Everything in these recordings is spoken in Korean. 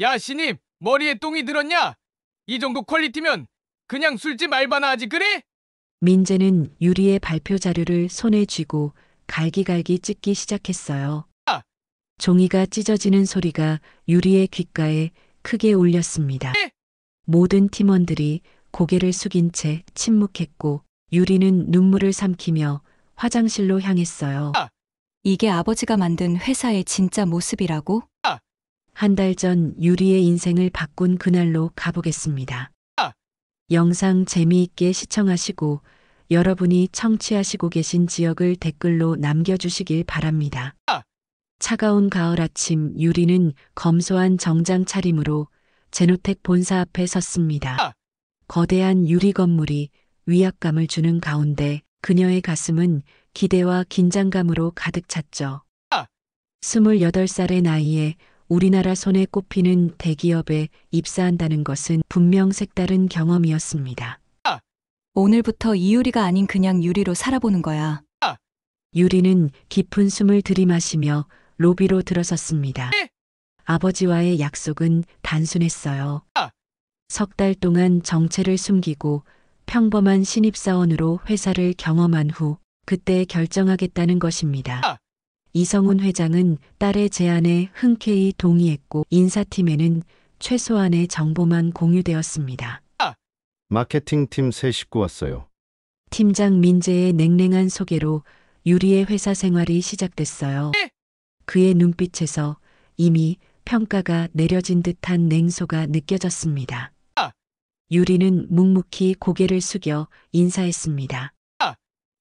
야, 신입, 머리에 똥이 들었냐? 이 정도 퀄리티면 그냥 술집 알바나 하지 그래? 민재는 유리의 발표 자료를 손에 쥐고 갈기갈기 찢기 시작했어요. 아, 종이가 찢어지는 소리가 유리의 귓가에 크게 울렸습니다. 에? 모든 팀원들이 고개를 숙인 채 침묵했고 유리는 눈물을 삼키며 화장실로 향했어요. 아, 이게 아버지가 만든 회사의 진짜 모습이라고? 아, 한 달 전 유리의 인생을 바꾼 그날로 가보겠습니다. 아. 영상 재미있게 시청하시고 여러분이 청취하시고 계신 지역을 댓글로 남겨주시길 바랍니다. 아. 차가운 가을 아침 유리는 검소한 정장 차림으로 제노텍 본사 앞에 섰습니다. 아. 거대한 유리 건물이 위압감을 주는 가운데 그녀의 가슴은 기대와 긴장감으로 가득 찼죠. 아. 28살의 나이에 우리나라 손에 꼽히는 대기업에 입사한다는 것은 분명 색다른 경험이었습니다. 오늘부터 이유리가 아닌 그냥 유리로 살아보는 거야. 유리는 깊은 숨을 들이마시며 로비로 들어섰습니다. 에? 아버지와의 약속은 단순했어요. 아. 석 달 동안 정체를 숨기고 평범한 신입사원으로 회사를 경험한 후 그때 결정하겠다는 것입니다. 아. 이성훈 회장은 딸의 제안에 흔쾌히 동의했고 인사팀에는 최소한의 정보만 공유되었습니다. 마케팅팀 새 식구 왔어요. 팀장 민재의 냉랭한 소개로 유리의 회사 생활이 시작됐어요. 에? 그의 눈빛에서 이미 평가가 내려진 듯한 냉소가 느껴졌습니다. 아. 유리는 묵묵히 고개를 숙여 인사했습니다.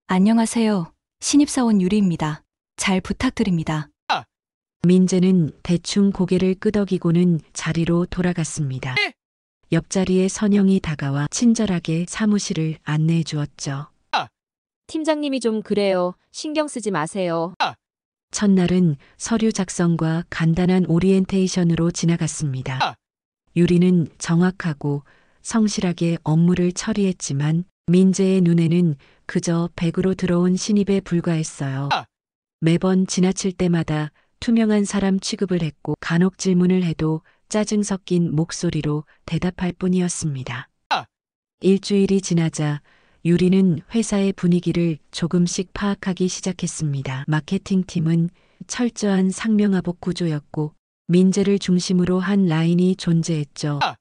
안녕하세요. 신입사원 유리입니다. 잘 부탁드립니다. 민재는 대충 고개를 끄덕이고는 자리로 돌아갔습니다. 에? 옆자리에 선영이 다가와 친절하게 사무실을 안내해 주었죠. 팀장님이 좀 그래요. 신경 쓰지 마세요. 첫날은 서류 작성과 간단한 오리엔테이션으로 지나갔습니다. 아. 유리는 정확하고 성실하게 업무를 처리했지만 민재의 눈에는 그저 백으로 들어온 신입에 불과했어요. 아. 매번 지나칠 때마다 투명한 사람 취급을 했고 간혹 질문을 해도 짜증 섞인 목소리로 대답할 뿐이었습니다. 아. 일주일이 지나자 유리는 회사의 분위기를 조금씩 파악하기 시작했습니다. 마케팅팀은 철저한 상명하복 구조였고 민재를 중심으로 한 라인이 존재했죠. 아.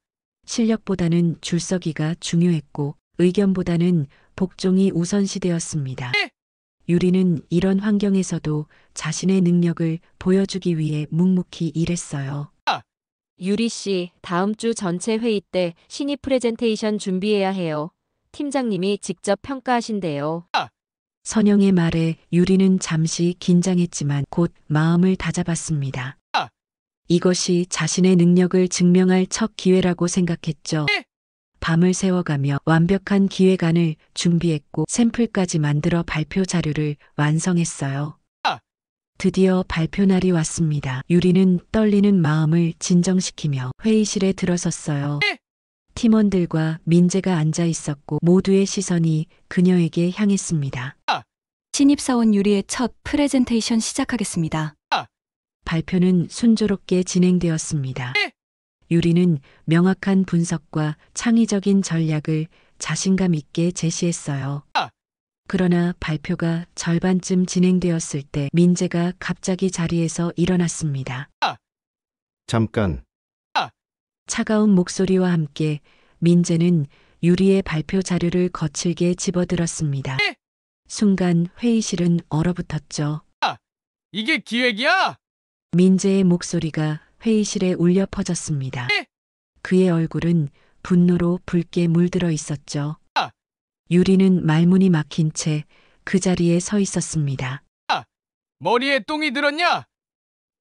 실력보다는 줄서기가 중요했고 의견보다는 복종이 우선시되었습니다. 에? 유리는 이런 환경에서도 자신의 능력을 보여주기 위해 묵묵히 일했어요. 유리 씨, 다음 주 전체 회의 때 신입 프레젠테이션 준비해야 해요. 팀장님이 직접 평가하신대요. 선영의 말에 유리는 잠시 긴장했지만 곧 마음을 다잡았습니다. 아. 이것이 자신의 능력을 증명할 첫 기회라고 생각했죠. 에? 밤을 새워가며 완벽한 기획안을 준비했고 샘플까지 만들어 발표 자료를 완성했어요. 아. 드디어 발표 날이 왔습니다. 유리는 떨리는 마음을 진정시키며 회의실에 들어섰어요. 에? 팀원들과 민재가 앉아 있었고 모두의 시선이 그녀에게 향했습니다. 신입사원 유리의 첫 프레젠테이션 시작하겠습니다. 발표는 순조롭게 진행되었습니다. 에? 유리는 명확한 분석과 창의적인 전략을 자신감 있게 제시했어요. 그러나 발표가 절반쯤 진행되었을 때 민재가 갑자기 자리에서 일어났습니다. 잠깐, 차가운 목소리와 함께 민재는 유리의 발표 자료를 거칠게 집어들었습니다. 에? 순간 회의실은 얼어붙었죠. 이게 기획이야? 민재의 목소리가 회의실에 울려 퍼졌습니다. 에? 그의 얼굴은 분노로 붉게 물들어 있었죠. 아. 유리는 말문이 막힌 채 그 자리에 서 있었습니다. 머리에 똥이 들었냐?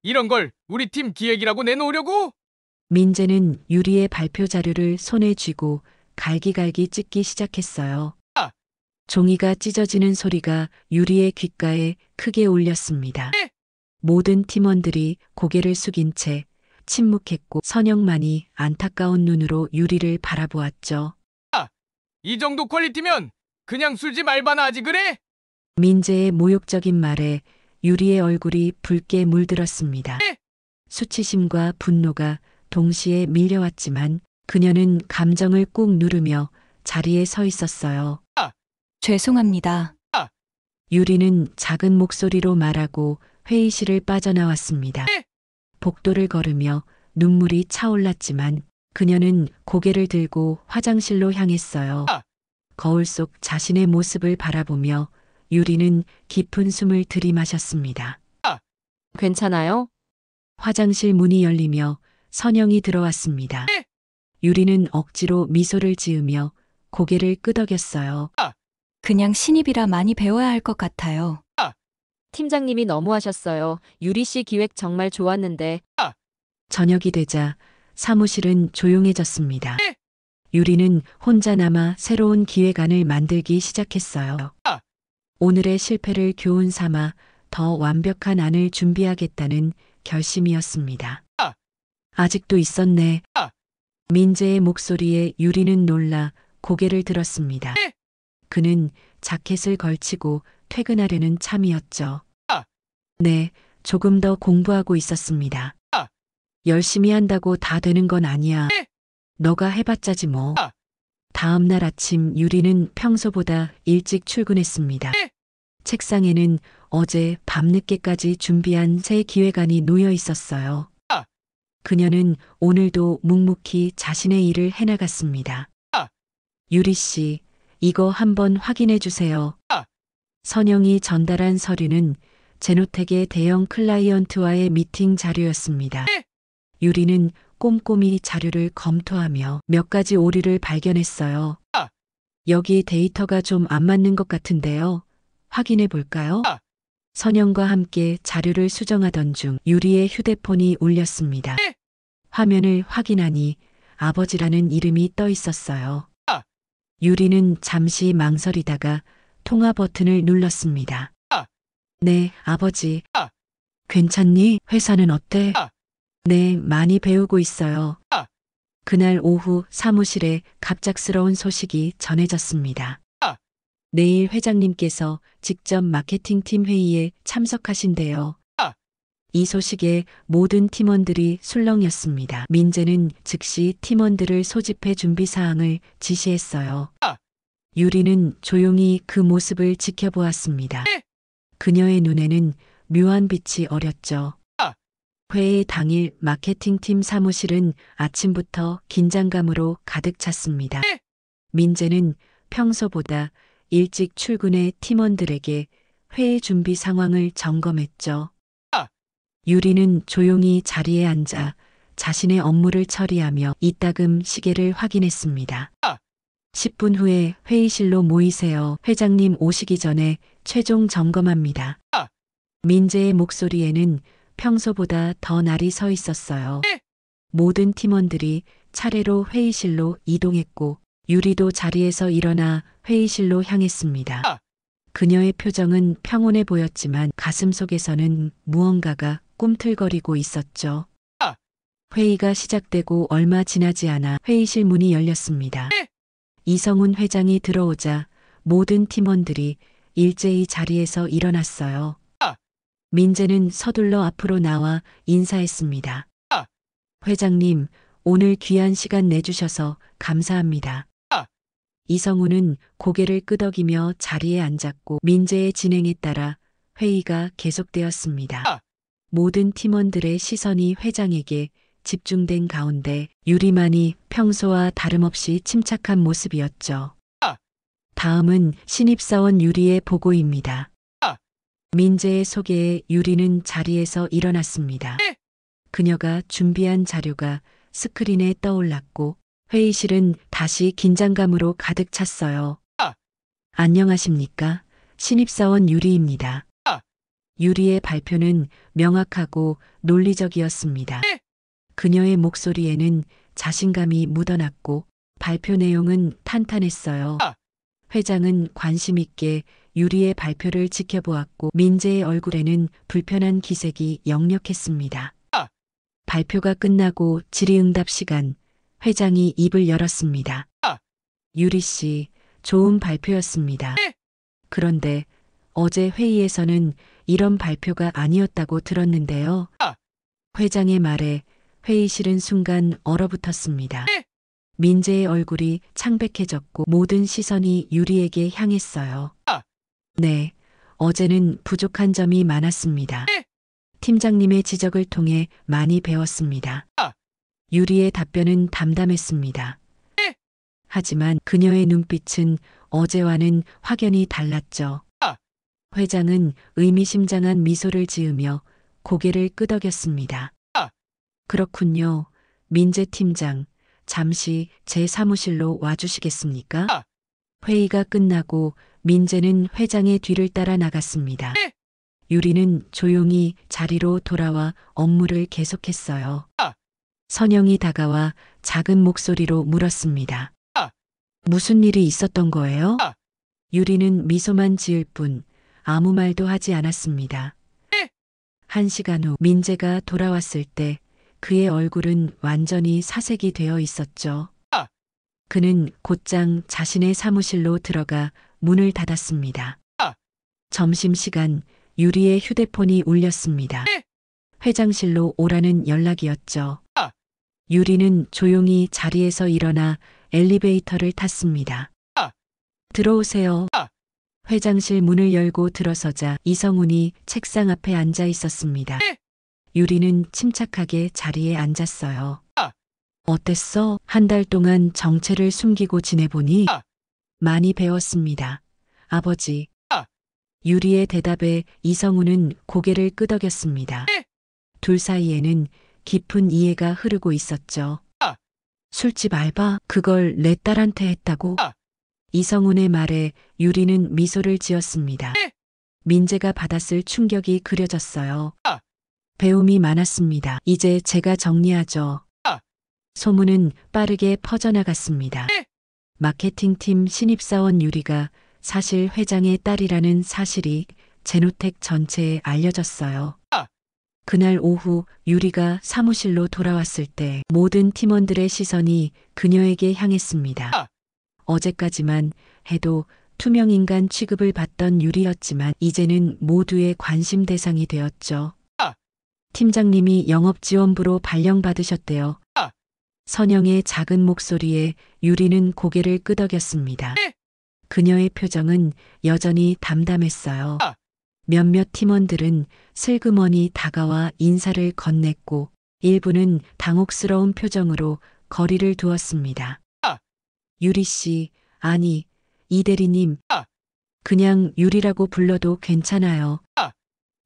이런 걸 우리 팀 기획이라고 내놓으려고? 민재는 유리의 발표 자료를 손에 쥐고 갈기갈기 찢기 시작했어요. 아. 종이가 찢어지는 소리가 유리의 귓가에 크게 울렸습니다. 에? 모든 팀원들이 고개를 숙인 채 침묵했고 선영만이 안타까운 눈으로 유리를 바라보았죠. 이 정도 퀄리티면 그냥 술집 알바나 하지 그래? 민재의 모욕적인 말에 유리의 얼굴이 붉게 물들었습니다. 에? 수치심과 분노가 동시에 밀려왔지만 그녀는 감정을 꾹 누르며 자리에 서 있었어요. 죄송합니다. 유리는 작은 목소리로 말하고 회의실을 빠져나왔습니다. 복도를 걸으며 눈물이 차올랐지만 그녀는 고개를 들고 화장실로 향했어요. 거울 속 자신의 모습을 바라보며 유리는 깊은 숨을 들이마셨습니다. 괜찮아요? 화장실 문이 열리며 선영이 들어왔습니다. 유리는 억지로 미소를 지으며 고개를 끄덕였어요. 그냥 신입이라 많이 배워야 할 것 같아요. 팀장님이 너무하셨어요. 유리 씨 기획 정말 좋았는데. 저녁이 되자 사무실은 조용해졌습니다. 유리는 혼자 남아 새로운 기획안을 만들기 시작했어요. 오늘의 실패를 교훈 삼아 더 완벽한 안을 준비하겠다는 결심이었습니다. 아직도 있었네. 민재의 목소리에 유리는 놀라 고개를 들었습니다. 그는 자켓을 걸치고 퇴근하려는 참이었죠. 네, 조금 더 공부하고 있었습니다. 열심히 한다고 다 되는 건 아니야. 너가 해봤자지 뭐. 다음 날 아침 유리는 평소보다 일찍 출근했습니다. 책상에는 어제 밤늦게까지 준비한 새 기획안이 놓여 있었어요. 그녀는 오늘도 묵묵히 자신의 일을 해나갔습니다. 유리 씨, 이거 한번 확인해 주세요. 선영이 전달한 서류는 제노텍의 대형 클라이언트와의 미팅 자료였습니다. 유리는 꼼꼼히 자료를 검토하며 몇 가지 오류를 발견했어요. 여기 데이터가 좀 안 맞는 것 같은데요. 확인해 볼까요? 선영과 함께 자료를 수정하던 중 유리의 휴대폰이 울렸습니다. 화면을 확인하니 아버지라는 이름이 떠 있었어요. 유리는 잠시 망설이다가 통화 버튼을 눌렀습니다. 네, 아버지. 괜찮니? 회사는 어때? 네, 많이 배우고 있어요. 그날 오후 사무실에 갑작스러운 소식이 전해졌습니다. 내일 회장님께서 직접 마케팅팀 회의에 참석하신대요. 이 소식에 모든 팀원들이 술렁였습니다. 민재는 즉시 팀원들을 소집해 준비 사항을 지시했어요. 유리는 조용히 그 모습을 지켜보았습니다. 그녀의 눈에는 묘한 빛이 어렸죠. 회의 당일 마케팅팀 사무실은 아침부터 긴장감으로 가득 찼습니다. 민재는 평소보다 일찍 출근해 팀원들에게 회의 준비 상황을 점검했죠. 유리는 조용히 자리에 앉아 자신의 업무를 처리하며 이따금 시계를 확인했습니다. 10분 후에 회의실로 모이세요. 회장님 오시기 전에 최종 점검합니다. 민재의 목소리에는 평소보다 더 날이 서 있었어요. 모든 팀원들이 차례로 회의실로 이동했고 유리도 자리에서 일어나 회의실로 향했습니다. 그녀의 표정은 평온해 보였지만 가슴속에서는 무언가가 꿈틀거리고 있었죠. 회의가 시작되고 얼마 지나지 않아 회의실 문이 열렸습니다. 이성훈 회장이 들어오자 모든 팀원들이 일제히 자리에서 일어났어요. 민재는 서둘러 앞으로 나와 인사했습니다. 회장님, 오늘 귀한 시간 내주셔서 감사합니다. 이성훈은 고개를 끄덕이며 자리에 앉았고 민재의 진행에 따라 회의가 계속되었습니다. 모든 팀원들의 시선이 회장에게 집중된 가운데 유리만이 평소와 다름없이 침착한 모습이었죠. 다음은 신입사원 유리의 보고입니다. 민재의 소개에 유리는 자리에서 일어났습니다. 그녀가 준비한 자료가 스크린에 떠올랐고 회의실은 다시 긴장감으로 가득 찼어요. 안녕하십니까? 신입사원 유리입니다. 유리의 발표는 명확하고 논리적이었습니다. 그녀의 목소리에는 자신감이 묻어났고 발표 내용은 탄탄했어요. 회장은 관심 있게 유리의 발표를 지켜보았고 민재의 얼굴에는 불편한 기색이 역력했습니다. 발표가 끝나고 질의응답 시간, 회장이 입을 열었습니다. 유리 씨, 좋은 발표였습니다. 그런데 어제 회의에서는 이런 발표가 아니었다고 들었는데요. 회장의 말에 회의실은 순간 얼어붙었습니다. 민재의 얼굴이 창백해졌고 모든 시선이 유리에게 향했어요. 네, 어제는 부족한 점이 많았습니다. 팀장님의 지적을 통해 많이 배웠습니다. 유리의 답변은 담담했습니다. 하지만 그녀의 눈빛은 어제와는 확연히 달랐죠. 회장은 의미심장한 미소를 지으며 고개를 끄덕였습니다. 그렇군요. 민재 팀장, 잠시 제 사무실로 와주시겠습니까? 회의가 끝나고 민재는 회장의 뒤를 따라 나갔습니다. 유리는 조용히 자리로 돌아와 업무를 계속했어요. 선영이 다가와 작은 목소리로 물었습니다. 무슨 일이 있었던 거예요? 유리는 미소만 지을 뿐 아무 말도 하지 않았습니다. 1시간 후 민재가 돌아왔을 때 그의 얼굴은 완전히 사색이 되어 있었죠. 그는 곧장 자신의 사무실로 들어가 문을 닫았습니다. 점심시간 유리의 휴대폰이 울렸습니다. 회장실로 오라는 연락이었죠. 유리는 조용히 자리에서 일어나 엘리베이터를 탔습니다. 들어오세요. 회장실 문을 열고 들어서자 이성훈이 책상 앞에 앉아 있었습니다. 유리는 침착하게 자리에 앉았어요. 어땠어? 한 달 동안 정체를 숨기고 지내보니 많이 배웠습니다. 아버지. 유리의 대답에 이성훈은 고개를 끄덕였습니다. 둘 사이에는 깊은 이해가 흐르고 있었죠. 술집 알바? 그걸 내 딸한테 했다고? 이성훈의 말에 유리는 미소를 지었습니다. 민재가 받았을 충격이 그려졌어요. 배움이 많았습니다. 이제 제가 정리하죠. 소문은 빠르게 퍼져나갔습니다. 마케팅팀 신입사원 유리가 사실 회장의 딸이라는 사실이 제노텍 전체에 알려졌어요. 그날 오후 유리가 사무실로 돌아왔을 때 모든 팀원들의 시선이 그녀에게 향했습니다. 어제까지만 해도 투명인간 취급을 받던 유리였지만 이제는 모두의 관심 대상이 되었죠. 팀장님이 영업지원부로 발령받으셨대요. 선영의 작은 목소리에 유리는 고개를 끄덕였습니다. 그녀의 표정은 여전히 담담했어요. 몇몇 팀원들은 슬그머니 다가와 인사를 건넸고 일부는 당혹스러운 표정으로 거리를 두었습니다. 유리 씨, 아니, 이 대리님, 그냥 유리라고 불러도 괜찮아요.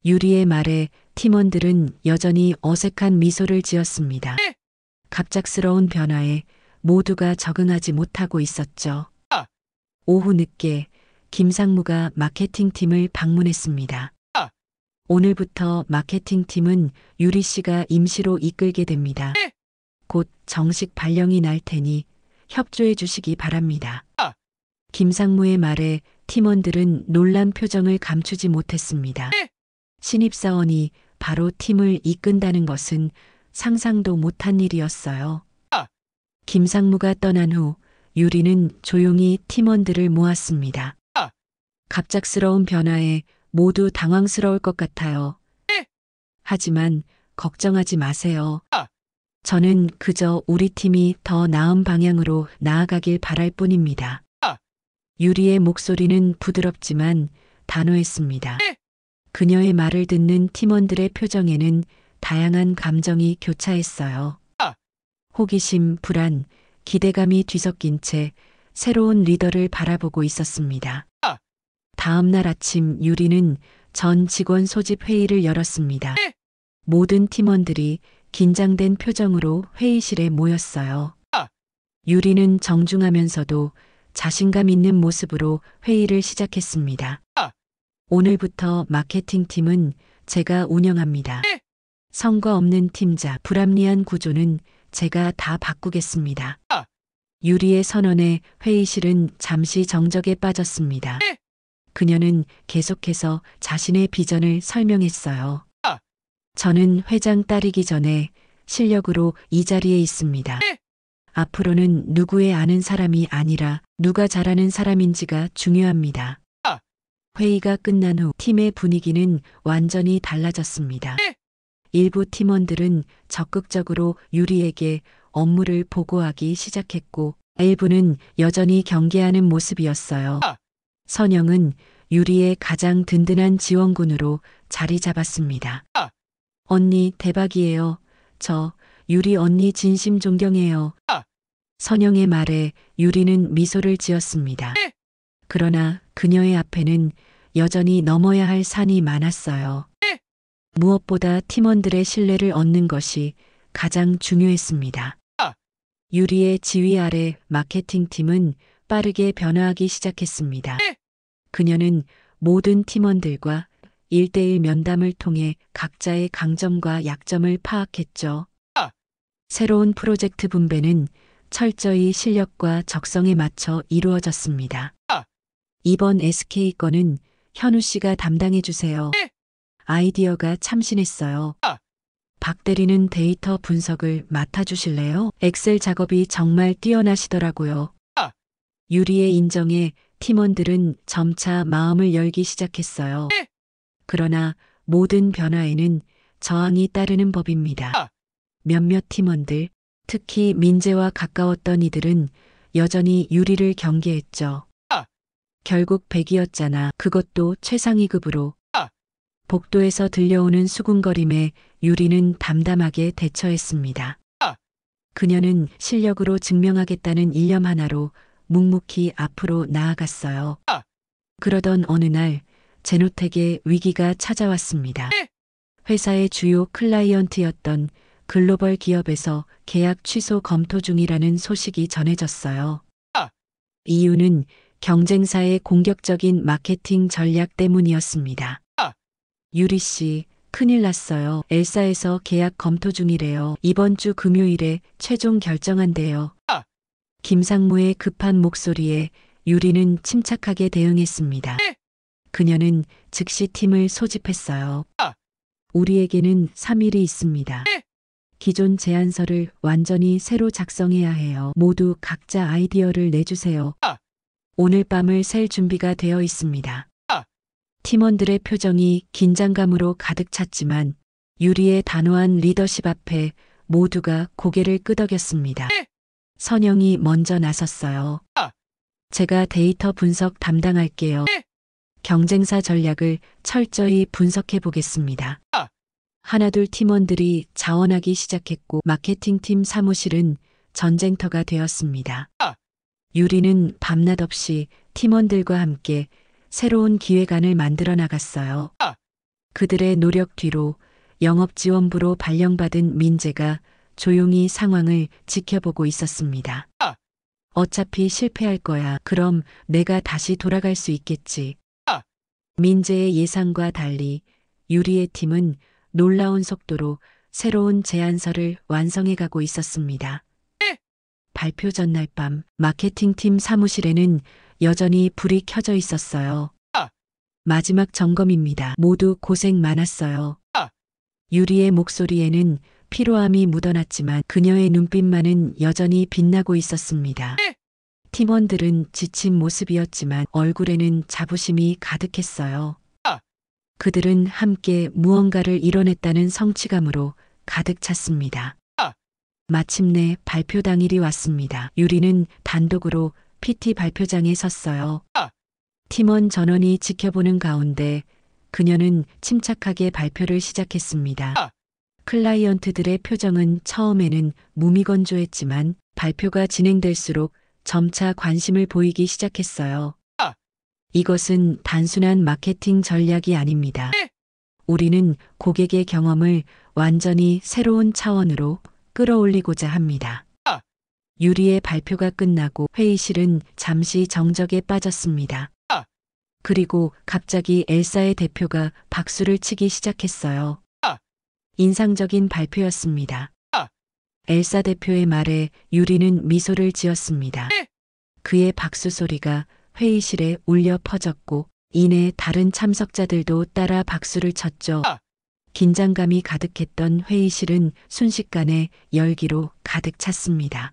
유리의 말에 팀원들은 여전히 어색한 미소를 지었습니다. 갑작스러운 변화에 모두가 적응하지 못하고 있었죠. 오후 늦게 김상무가 마케팅팀을 방문했습니다. 오늘부터 마케팅팀은 유리 씨가 임시로 이끌게 됩니다. 곧 정식 발령이 날 테니 협조해 주시기 바랍니다. 김상무의 말에 팀원들은 놀란 표정을 감추지 못했습니다. 신입사원이 바로 팀을 이끈다는 것은 상상도 못한 일이었어요. 김상무가 떠난 후 유리는 조용히 팀원들을 모았습니다. 갑작스러운 변화에 모두 당황스러울 것 같아요. 하지만 걱정하지 마세요. 저는 그저 우리 팀이 더 나은 방향으로 나아가길 바랄 뿐입니다. 유리의 목소리는 부드럽지만 단호했습니다. 그녀의 말을 듣는 팀원들의 표정에는 다양한 감정이 교차했어요. 호기심, 불안, 기대감이 뒤섞인 채 새로운 리더를 바라보고 있었습니다. 다음 날 아침 유리는 전 직원 소집 회의를 열었습니다. 모든 팀원들이 긴장된 표정으로 회의실에 모였어요. 유리는 정중하면서도 자신감 있는 모습으로 회의를 시작했습니다. 오늘부터 마케팅팀은 제가 운영합니다. 성과 없는 팀자, 불합리한 구조는 제가 다 바꾸겠습니다. 유리의 선언에 회의실은 잠시 정적에 빠졌습니다. 그녀는 계속해서 자신의 비전을 설명했어요. 저는 회장 딸이기 전에 실력으로 이 자리에 있습니다. 앞으로는 누구의 아는 사람이 아니라 누가 잘하는 사람인지가 중요합니다. 회의가 끝난 후 팀의 분위기는 완전히 달라졌습니다. 일부 팀원들은 적극적으로 유리에게 업무를 보고하기 시작했고 일부는 여전히 경계하는 모습이었어요. 선영은 유리의 가장 든든한 지원군으로 자리 잡았습니다. 언니 대박이에요. 저 유리 언니 진심 존경해요. 선영의 말에 유리는 미소를 지었습니다. 그러나 그녀의 앞에는 여전히 넘어야 할 산이 많았어요. 무엇보다 팀원들의 신뢰를 얻는 것이 가장 중요했습니다. 유리의 지휘 아래 마케팅팀은 빠르게 변화하기 시작했습니다. 그녀는 모든 팀원들과 1대1 면담을 통해 각자의 강점과 약점을 파악했죠. 새로운 프로젝트 분배는 철저히 실력과 적성에 맞춰 이루어졌습니다. 이번 SK 건은 현우 씨가 담당해 주세요. 아이디어가 참신했어요. 박 대리는 데이터 분석을 맡아주실래요? 엑셀 작업이 정말 뛰어나시더라고요. 유리의 인정에 팀원들은 점차 마음을 열기 시작했어요. 그러나 모든 변화에는 저항이 따르는 법입니다. 몇몇 팀원들, 특히 민재와 가까웠던 이들은 여전히 유리를 경계했죠. 결국 100이었잖아. 그것도 최상위급으로. 복도에서 들려오는 수군거림에 유리는 담담하게 대처했습니다. 그녀는 실력으로 증명하겠다는 일념 하나로 묵묵히 앞으로 나아갔어요. 그러던 어느 날 제노텍의 위기가 찾아왔습니다. 회사의 주요 클라이언트였던 글로벌 기업에서 계약 취소 검토 중이라는 소식이 전해졌어요. 이유는 경쟁사의 공격적인 마케팅 전략 때문이었습니다. 유리 씨, 큰일 났어요. 엘사에서 계약 검토 중이래요. 이번 주 금요일에 최종 결정한대요. 김상무의 급한 목소리에 유리는 침착하게 대응했습니다. 그녀는 즉시 팀을 소집했어요. 우리에게는 3일이 있습니다. 기존 제안서를 완전히 새로 작성해야 해요. 모두 각자 아이디어를 내주세요. 오늘 밤을 셀 준비가 되어 있습니다. 팀원들의 표정이 긴장감으로 가득 찼지만 유리의 단호한 리더십 앞에 모두가 고개를 끄덕였습니다. 선영이 먼저 나섰어요. 제가 데이터 분석 담당할게요. 경쟁사 전략을 철저히 분석해 보겠습니다. 하나둘 팀원들이 자원하기 시작했고 마케팅팀 사무실은 전쟁터가 되었습니다. 유리는 밤낮 없이 팀원들과 함께 새로운 기획안을 만들어 나갔어요. 그들의 노력 뒤로 영업지원부로 발령받은 민재가 조용히 상황을 지켜보고 있었습니다. 어차피 실패할 거야. 그럼 내가 다시 돌아갈 수 있겠지. 민재의 예상과 달리 유리의 팀은 놀라운 속도로 새로운 제안서를 완성해 가고 있었습니다. 발표 전날 밤 마케팅팀 사무실에는 여전히 불이 켜져 있었어요. 마지막 점검입니다. 모두 고생 많았어요. 유리의 목소리에는 피로함이 묻어났지만 그녀의 눈빛만은 여전히 빛나고 있었습니다. 팀원들은 지친 모습이었지만 얼굴에는 자부심이 가득했어요. 그들은 함께 무언가를 이뤄냈다는 성취감으로 가득 찼습니다. 마침내 발표 당일이 왔습니다. 유리는 단독으로 PT 발표장에 섰어요. 팀원 전원이 지켜보는 가운데 그녀는 침착하게 발표를 시작했습니다. 클라이언트들의 표정은 처음에는 무미건조했지만 발표가 진행될수록 점차 관심을 보이기 시작했어요. 이것은 단순한 마케팅 전략이 아닙니다. 우리는 고객의 경험을 완전히 새로운 차원으로 끌어올리고자 합니다. 유리의 발표가 끝나고 회의실은 잠시 정적에 빠졌습니다. 그리고 갑자기 엘사의 대표가 박수를 치기 시작했어요. 인상적인 발표였습니다. 엘사 대표의 말에 유리는 미소를 지었습니다. 그의 박수 소리가 회의실에 울려 퍼졌고 이내 다른 참석자들도 따라 박수를 쳤죠. 긴장감이 가득했던 회의실은 순식간에 열기로 가득 찼습니다.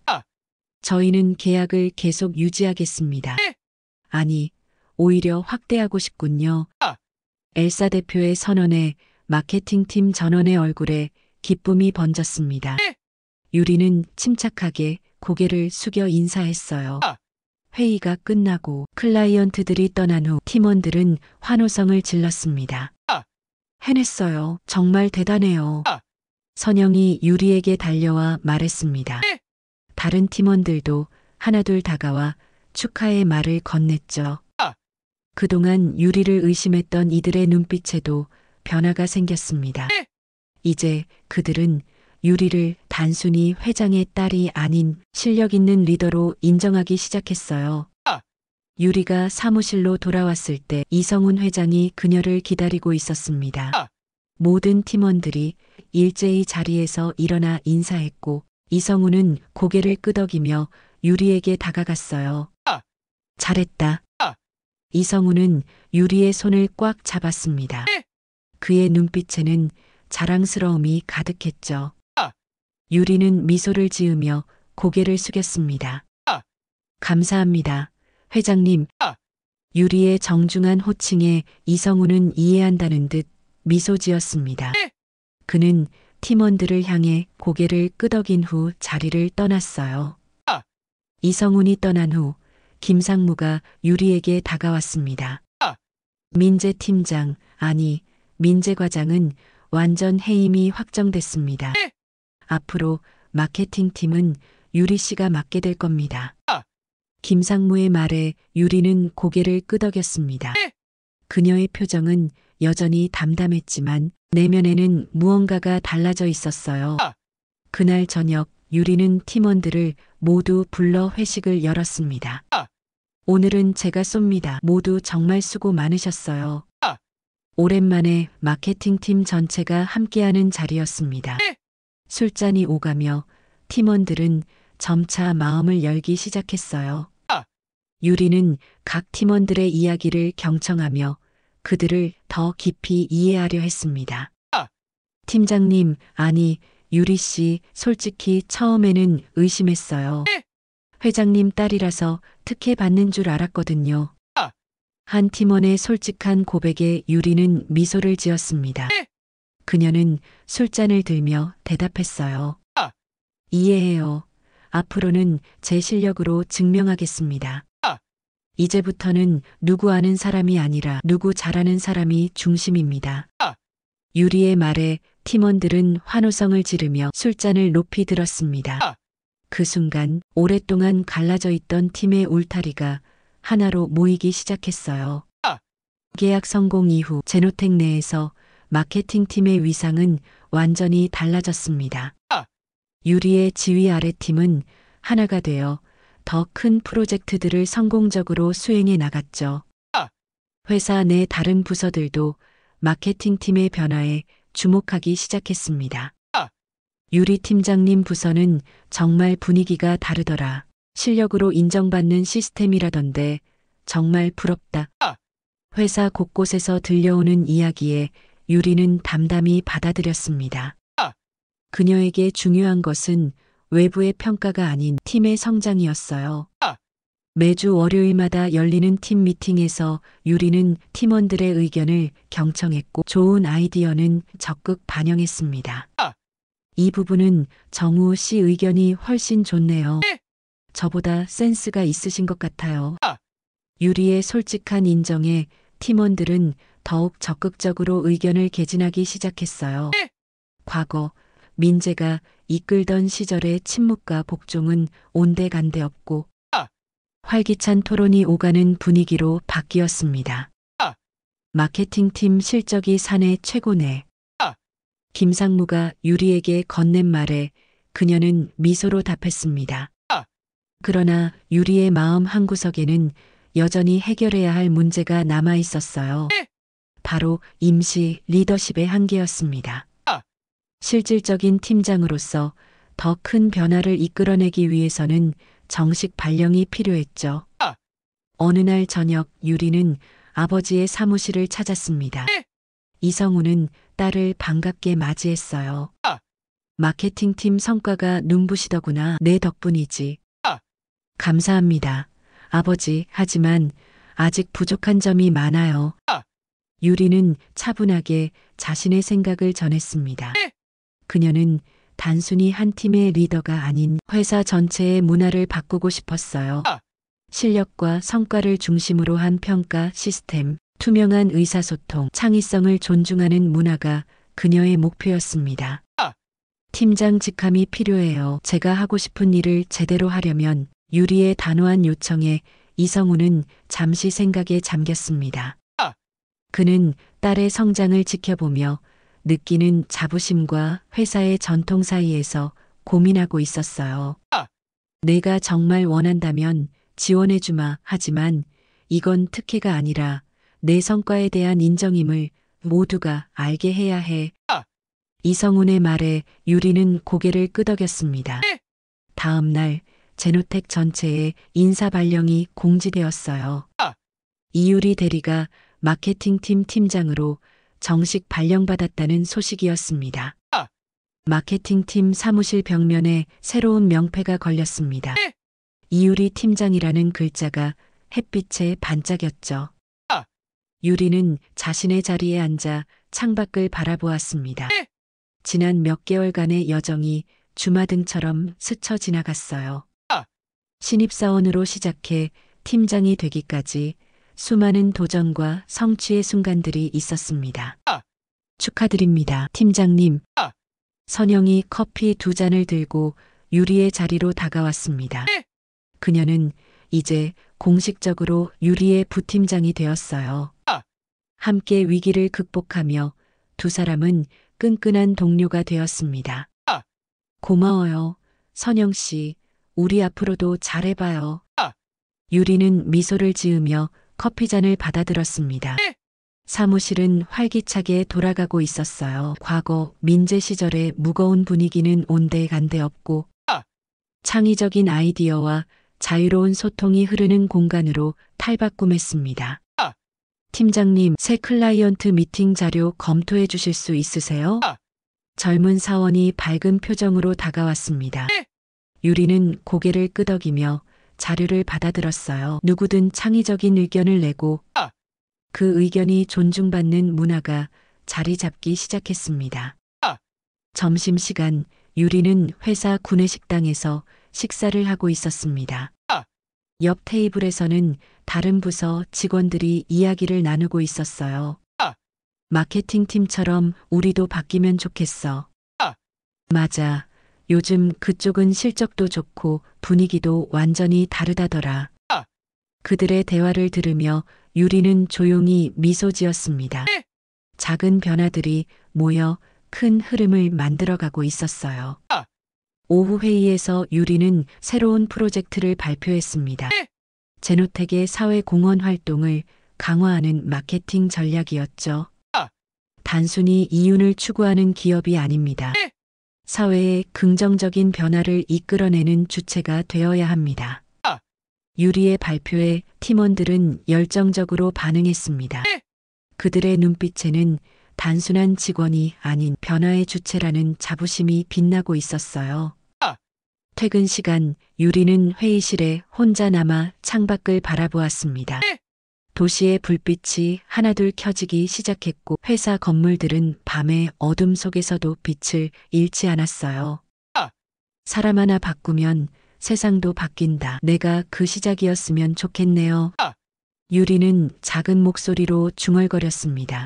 저희는 계약을 계속 유지하겠습니다. 아니, 오히려 확대하고 싶군요. 엘사 대표의 선언에 마케팅팀 전원의 얼굴에 기쁨이 번졌습니다. 유리는 침착하게 고개를 숙여 인사했어요. 회의가 끝나고 클라이언트들이 떠난 후 팀원들은 환호성을 질렀습니다. 해냈어요. 정말 대단해요. 선영이 유리에게 달려와 말했습니다. 다른 팀원들도 하나둘 다가와 축하의 말을 건넸죠. 그동안 유리를 의심했던 이들의 눈빛에도 변화가 생겼습니다. 이제 그들은 유리를 단순히 회장의 딸이 아닌 실력 있는 리더로 인정하기 시작했어요. 유리가 사무실로 돌아왔을 때 이성훈 회장이 그녀를 기다리고 있었습니다. 모든 팀원들이 일제히 자리에서 일어나 인사했고 이성훈은 고개를 끄덕이며 유리에게 다가갔어요. 잘했다. 이성훈은 유리의 손을 꽉 잡았습니다. 그의 눈빛에는 자랑스러움이 가득했죠. 유리는 미소를 지으며 고개를 숙였습니다. 감사합니다. 회장님. 유리의 정중한 호칭에 이성훈은 이해한다는 듯 미소 지었습니다. 그는 팀원들을 향해 고개를 끄덕인 후 자리를 떠났어요. 이성훈이 떠난 후 김상무가 유리에게 다가왔습니다. 민재 팀장, 아니, 민재 과장은 완전 해임이 확정됐습니다. 앞으로 마케팅팀은 유리 씨가 맡게 될 겁니다. 김상무의 말에 유리는 고개를 끄덕였습니다. 그녀의 표정은 여전히 담담했지만 내면에는 무언가가 달라져 있었어요. 그날 저녁 유리는 팀원들을 모두 불러 회식을 열었습니다. 오늘은 제가 쏩니다. 모두 정말 수고 많으셨어요. 오랜만에 마케팅팀 전체가 함께하는 자리였습니다. 술잔이 오가며 팀원들은 점차 마음을 열기 시작했어요. 유리는 각 팀원들의 이야기를 경청하며 그들을 더 깊이 이해하려 했습니다. 팀장님, 아니, 유리 씨, 솔직히 처음에는 의심했어요. 회장님 딸이라서 특혜 받는 줄 알았거든요. 한 팀원의 솔직한 고백에 유리는 미소를 지었습니다. 그녀는 술잔을 들며 대답했어요. 이해해요. 앞으로는 제 실력으로 증명하겠습니다. 이제부터는 누구 아는 사람이 아니라 누구 잘하는 사람이 중심입니다. 유리의 말에 팀원들은 환호성을 지르며 술잔을 높이 들었습니다. 그 순간 오랫동안 갈라져 있던 팀의 울타리가 하나로 모이기 시작했어요. 계약 성공 이후 제노텍 내에서 마케팅팀의 위상은 완전히 달라졌습니다. 유리의 지휘 아래 팀은 하나가 되어 더 큰 프로젝트들을 성공적으로 수행해 나갔죠. 회사 내 다른 부서들도 마케팅팀의 변화에 주목하기 시작했습니다. 유리 팀장님 부서는 정말 분위기가 다르더라. 실력으로 인정받는 시스템이라던데 정말 부럽다. 회사 곳곳에서 들려오는 이야기에 유리는 담담히 받아들였습니다. 그녀에게 중요한 것은 외부의 평가가 아닌 팀의 성장이었어요. 매주 월요일마다 열리는 팀 미팅에서 유리는 팀원들의 의견을 경청했고 좋은 아이디어는 적극 반영했습니다. 이 부분은 정우 씨 의견이 훨씬 좋네요. 저보다 센스가 있으신 것 같아요. 유리의 솔직한 인정에 팀원들은 더욱 적극적으로 의견을 개진하기 시작했어요. 과거 민재가 이끌던 시절의 침묵과 복종은 온데간데 없고 활기찬 토론이 오가는 분위기로 바뀌었습니다. 마케팅팀 실적이 사내 최고네. 김상무가 유리에게 건넨 말에 그녀는 미소로 답했습니다. 그러나 유리의 마음 한구석에는 여전히 해결해야 할 문제가 남아 있었어요. 바로 임시 리더십의 한계였습니다. 실질적인 팀장으로서 더 큰 변화를 이끌어내기 위해서는 정식 발령이 필요했죠. 어느 날 저녁 유리는 아버지의 사무실을 찾았습니다. 이성우는 딸을 반갑게 맞이했어요. 마케팅팀 성과가 눈부시더구나. 내 덕분이지. 감사합니다. 아버지, 하지만 아직 부족한 점이 많아요. 유리는 차분하게 자신의 생각을 전했습니다. 그녀는 단순히 한 팀의 리더가 아닌 회사 전체의 문화를 바꾸고 싶었어요. 실력과 성과를 중심으로 한 평가 시스템, 투명한 의사소통, 창의성을 존중하는 문화가 그녀의 목표였습니다. 팀장 직함이 필요해요. 제가 하고 싶은 일을 제대로 하려면 유리의 단호한 요청에 이성우는 잠시 생각에 잠겼습니다. 그는 딸의 성장을 지켜보며 느끼는 자부심과 회사의 전통 사이에서 고민하고 있었어요. 내가 정말 원한다면 지원해주마. 하지만 이건 특혜가 아니라 내 성과에 대한 인정임을 모두가 알게 해야 해. 이성훈의 말에 유리는 고개를 끄덕였습니다. 다음 날 제노텍 전체에 인사 발령이 공지되었어요. 이유리 대리가 마케팅팀 팀장으로 정식 발령받았다는 소식이었습니다. 마케팅팀 사무실 벽면에 새로운 명패가 걸렸습니다. 이유리 팀장이라는 글자가 햇빛에 반짝였죠. 유리는 자신의 자리에 앉아 창밖을 바라보았습니다. 지난 몇 개월간의 여정이 주마등처럼 스쳐 지나갔어요. 신입사원으로 시작해 팀장이 되기까지 수많은 도전과 성취의 순간들이 있었습니다. 축하드립니다, 팀장님. 선영이 커피 2잔을 들고 유리의 자리로 다가왔습니다. 그녀는 이제 공식적으로 유리의 부팀장이 되었어요. 함께 위기를 극복하며 두 사람은 끈끈한 동료가 되었습니다. 고마워요, 선영 씨. 우리 앞으로도 잘해봐요. 유리는 미소를 지으며 커피잔을 받아들었습니다. 사무실은 활기차게 돌아가고 있었어요. 과거 민재 시절의 무거운 분위기는 온데간데 없고 창의적인 아이디어와 자유로운 소통이 흐르는 공간으로 탈바꿈했습니다. 팀장님, 새 클라이언트 미팅 자료 검토해 주실 수 있으세요? 젊은 사원이 밝은 표정으로 다가왔습니다. 유리는 고개를 끄덕이며 자료를 받아들었어요. 누구든 창의적인 의견을 내고 그 의견이 존중받는 문화가 자리 잡기 시작했습니다. 점심시간 유리는 회사 구내식당에서 식사를 하고 있었습니다. 옆 테이블에서는 다른 부서 직원들이 이야기를 나누고 있었어요. 마케팅팀처럼 우리도 바뀌면 좋겠어. 맞아. 요즘 그쪽은 실적도 좋고 분위기도 완전히 다르다더라. 그들의 대화를 들으며 유리는 조용히 미소 지었습니다. 작은 변화들이 모여 큰 흐름을 만들어가고 있었어요. 오후 회의에서 유리는 새로운 프로젝트를 발표했습니다. 제노텍의 사회공헌 활동을 강화하는 마케팅 전략이었죠. 단순히 이윤을 추구하는 기업이 아닙니다. 사회의 긍정적인 변화를 이끌어내는 주체가 되어야 합니다. 유리의 발표에 팀원들은 열정적으로 반응했습니다. 그들의 눈빛에는 단순한 직원이 아닌 변화의 주체라는 자부심이 빛나고 있었어요. 퇴근 시간 유리는 회의실에 혼자 남아 창밖을 바라보았습니다. 도시의 불빛이 하나둘 켜지기 시작했고 회사 건물들은 밤의 어둠 속에서도 빛을 잃지 않았어요. 사람 하나 바꾸면 세상도 바뀐다. 내가 그 시작이었으면 좋겠네요. 유리는 작은 목소리로 중얼거렸습니다.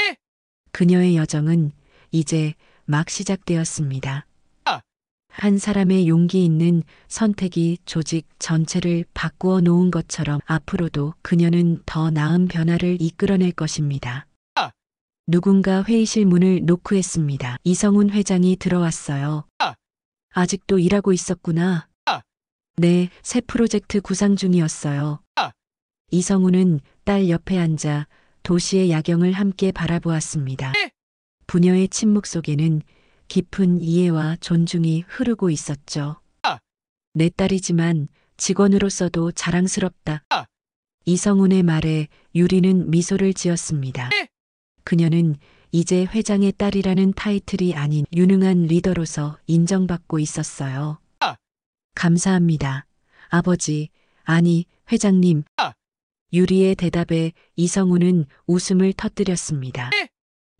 그녀의 여정은 이제 막 시작되었습니다. 한 사람의 용기 있는 선택이 조직 전체를 바꾸어 놓은 것처럼 앞으로도 그녀는 더 나은 변화를 이끌어낼 것입니다. 누군가 회의실 문을 노크했습니다. 이성훈 회장이 들어왔어요. 아직도 일하고 있었구나. 네, 새 프로젝트 구상 중이었어요. 이성훈은 딸 옆에 앉아 도시의 야경을 함께 바라보았습니다. 부녀의 침묵 속에는 깊은 이해와 존중이 흐르고 있었죠. 내 딸이지만 직원으로서도 자랑스럽다. 이성훈의 말에 유리는 미소를 지었습니다. 그녀는 이제 회장의 딸이라는 타이틀이 아닌 유능한 리더로서 인정받고 있었어요. 감사합니다. 아버지, 아니, 회장님. 유리의 대답에 이성우는 웃음을 터뜨렸습니다.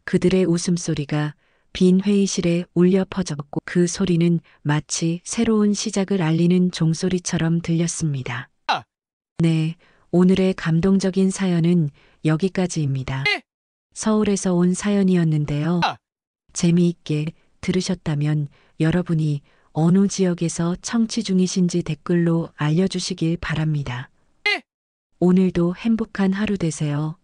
그들의 웃음소리가 빈 회의실에 울려 퍼졌고 그 소리는 마치 새로운 시작을 알리는 종소리처럼 들렸습니다. 아! 네, 오늘의 감동적인 사연은 여기까지입니다. 서울에서 온 사연이었는데요. 아! 재미있게 들으셨다면 여러분이 어느 지역에서 청취 중이신지 댓글로 알려주시길 바랍니다. 오늘도 행복한 하루 되세요.